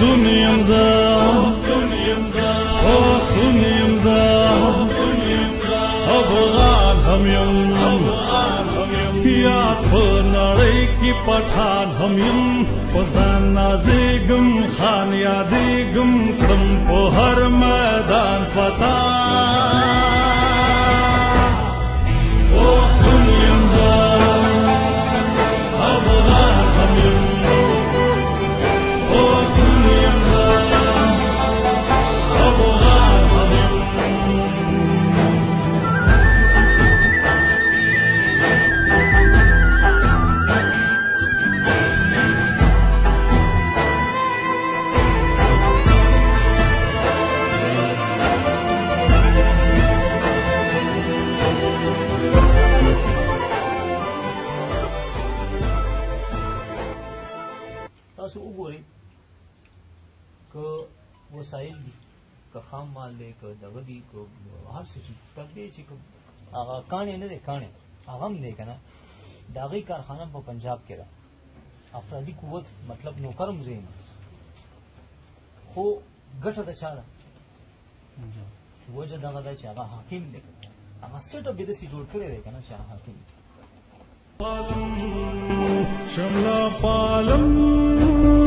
دنيمزا अफगान हम यम याद पनाड़े की पठान हम यम पजाना जेगम खान यादेगम क्रम को हर मैदान फता ओ दुनियमजा अफगान हम यम ओ दुनियमजा अफगान हम यम تاسو وګورئ که وسایل دي که خام مال دی که دغه دي که هر څه چې تر دې چې هغه کاڼې نه دی کاڼې هغه هم دی که نه د هغې کارخانه په پنجاب کې ده افرادي قوت مطلب نوکر هم زه یم خو ګټه د چا ده چې وجه دغه ده چې هغه حاکم دی هغه سیټ اپ یې داسې جوړ کړی دی که نه چې هغه حاکم دی شملا پالم